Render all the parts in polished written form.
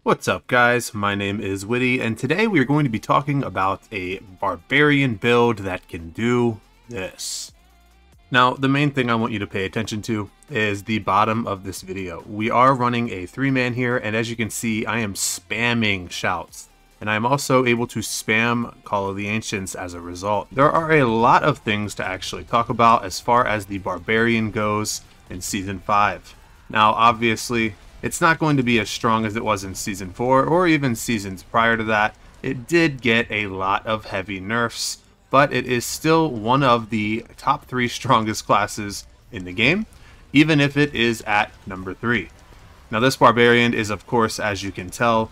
What's up guys, my name is Witty, and today we are going to be talking about a barbarian build that can do this. Now, the main thing I want you to pay attention to is the bottom of this video. We are running a 3-man here, and as you can see, I am spamming shouts. And I'm also able to spam Call of the Ancients as a result. There are a lot of things to actually talk about as far as the barbarian goes in Season 5. Now, obviously, it's not going to be as strong as it was in Season 4 or even seasons prior to that. It did get a lot of heavy nerfs, but it is still one of the top 3 strongest classes in the game, even if it is at number 3. Now this barbarian is, of course, as you can tell,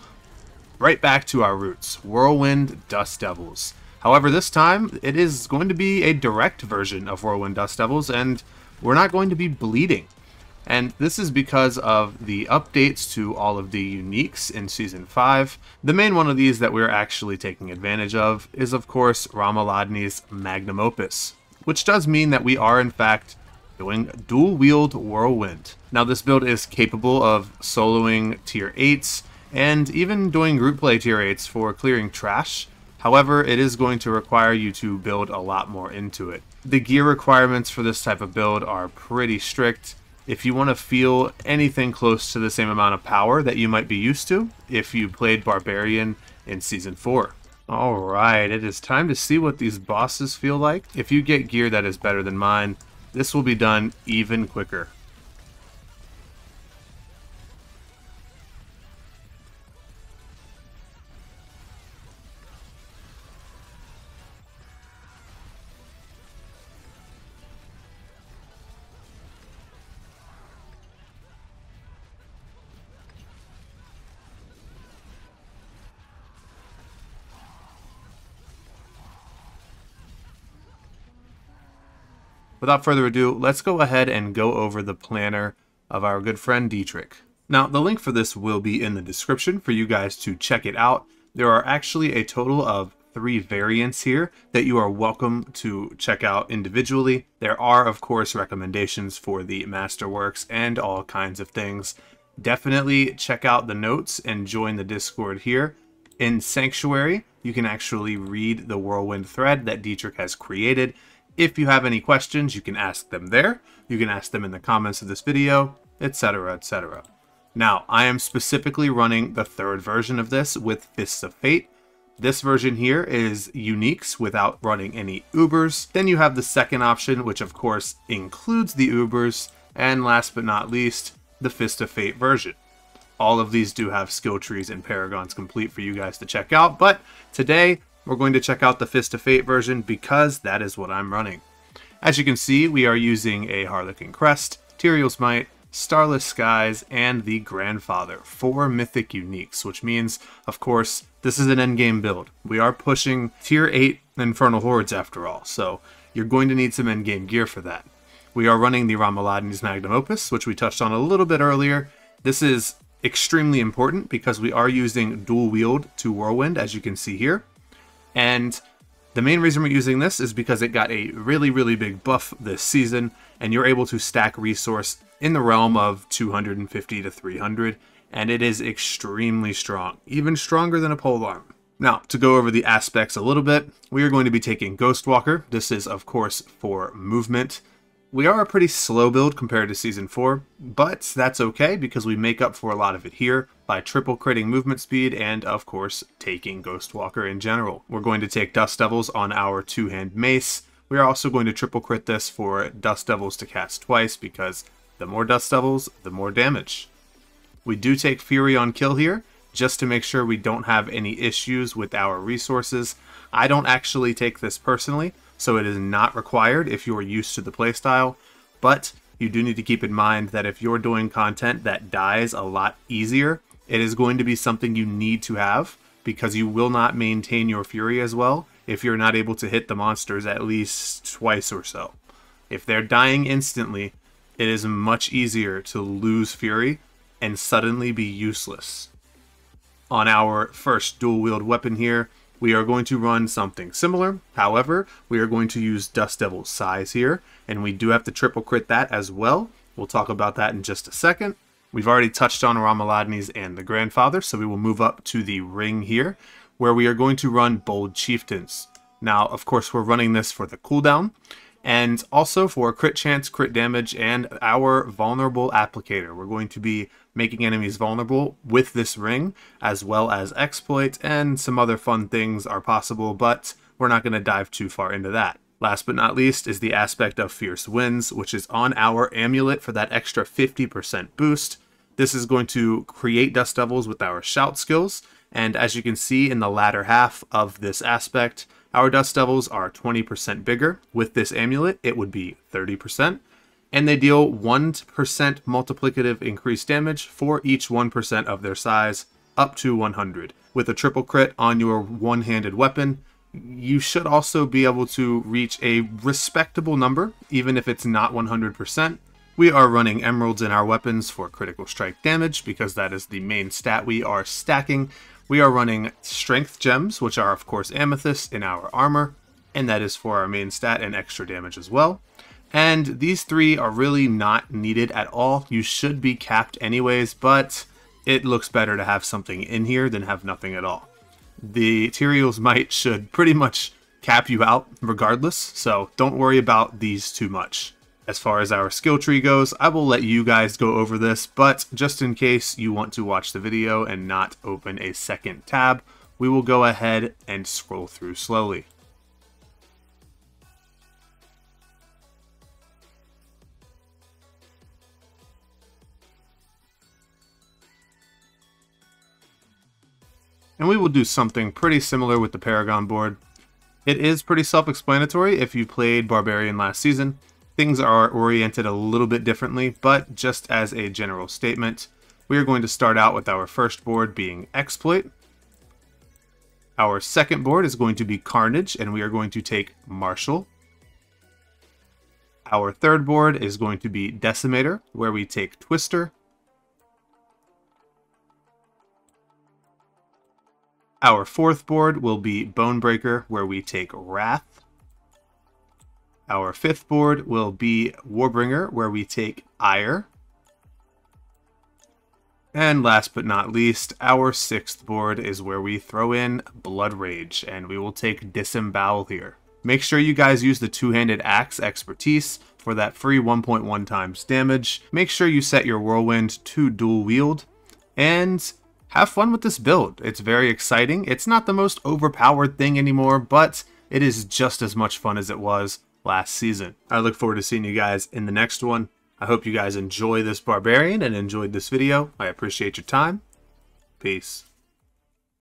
right back to our roots, Whirlwind Dust Devils. However, this time it is going to be a direct version of Whirlwind Dust Devils, and we're not going to be bleeding. And this is because of the updates to all of the uniques in Season 5. The main one of these that we're actually taking advantage of is, of course, Ramaladni's Magnum Opus, which does mean that we are, in fact, doing Dual Wield Whirlwind. Now, this build is capable of soloing Tier 8s and even doing group play Tier 8s for clearing trash. However, it is going to require you to build a lot more into it. The gear requirements for this type of build are pretty strict. If you want to feel anything close to the same amount of power that you might be used to if you played Barbarian in Season 4. Alright, it is time to see what these bosses feel like. If you get gear that is better than mine, this will be done even quicker. Without further ado, let's go ahead and go over the planner of our good friend Dietrich. Now, the link for this will be in the description for you guys to check it out. There are actually a total of 3 variants here that you are welcome to check out individually. There are, of course, recommendations for the Masterworks and all kinds of things. Definitely check out the notes and join the Discord here. In Sanctuary, you can actually read the Whirlwind thread that Dietrich has created. If you have any questions, you can ask them there. You can ask them in the comments of this video, etc., etc. Now, I am specifically running the 3rd version of this with Fists of Fate. This version here is uniques without running any Ubers. Then you have the 2nd option, which of course includes the Ubers. And last but not least, the Fist of Fate version. All of these do have skill trees and paragons complete for you guys to check out, but today we're going to check out the Fist of Fate version because that is what I'm running. As you can see, we are using a Harlequin Crest, Tyrael's Might, Starless Skies, and the Grandfather, 4 mythic uniques, which means, of course, this is an endgame build. We are pushing Tier 8 Infernal Hordes after all, so you're going to need some endgame gear for that. We are running the Ramaladni's Magnum Opus, which we touched on a little bit earlier. This is extremely important because we are using Dual Wield to Whirlwind, as you can see here. And the main reason we're using this is because it got a really big buff this season, and you're able to stack resource in the realm of 250 to 300, and it is extremely strong, even stronger than a polearm. Now, to go over the aspects a little bit, we are going to be taking Ghostwalker. This is, of course, for movement. We are a pretty slow build compared to Season 4, but that's okay because we make up for a lot of it here by triple critting movement speed and, of course, taking Ghostwalker in general. We're going to take Dust Devils on our 2-hand mace. We are also going to triple crit this for Dust Devils to cast twice because the more Dust Devils, the more damage. We do take Fury on kill here just to make sure we don't have any issues with our resources. I don't actually take this personally, so it is not required if you're used to the playstyle, but you do need to keep in mind that if you're doing content that dies a lot easier, it is going to be something you need to have because you will not maintain your Fury as well if you're not able to hit the monsters at least twice or so. If they're dying instantly, it is much easier to lose Fury and suddenly be useless. On our first dual wield weapon here, we are going to run something similar. However, we are going to use Dust Devil's Size here, and we do have to triple crit that as well. We'll talk about that in just a second. We've already touched on Ramaladni's and the Grandfather, so we will move up to the ring here, where we are going to run Bold Chieftains. Now, of course, we're running this for the cooldown, and also for crit chance, crit damage, and our vulnerable applicator. We're going to be making enemies vulnerable with this ring, as well as exploit, and some other fun things are possible, but we're not going to dive too far into that. Last but not least is the aspect of Fierce Winds, which is on our amulet for that extra 50% boost. This is going to create Dust Devils with our shout skills, and as you can see in the latter half of this aspect, our Dust Devils are 20% bigger. With this amulet, it would be 30%, and they deal 1% multiplicative increased damage for each 1% of their size, up to 100. With a triple crit on your one-handed weapon, you should also be able to reach a respectable number, even if it's not 100%. We are running emeralds in our weapons for critical strike damage, because that is the main stat we are stacking. We are running strength gems, which are of course amethyst, in our armor, and that is for our main stat and extra damage as well. And these three are really not needed at all. You should be capped anyways, but it looks better to have something in here than have nothing at all. The Tyrael's Might should pretty much cap you out regardless, so don't worry about these too much. As far as our skill tree goes, I will let you guys go over this, but just in case you want to watch the video and not open a second tab, we will go ahead and scroll through slowly. And we will do something pretty similar with the Paragon board. It is pretty self-explanatory if you played Barbarian last season. Things are oriented a little bit differently, but just as a general statement, we are going to start out with our first board being Exploit. Our second board is going to be Carnage, and we are going to take Martial. Our third board is going to be Decimator, where we take Twister. Our fourth board will be Bonebreaker, where we take Wrath. Our fifth board will be Warbringer, where we take Ire. And last but not least, our sixth board is where we throw in Blood Rage, and we will take Disembowel here. Make sure you guys use the two-handed axe expertise for that free 1.1 times damage. Make sure you set your Whirlwind to Dual Wield, and have fun with this build. It's very exciting. It's not the most overpowered thing anymore, but it is just as much fun as it was last season. I look forward to seeing you guys in the next one. I hope you guys enjoy this Barbarian and enjoyed this video. I appreciate your time. Peace.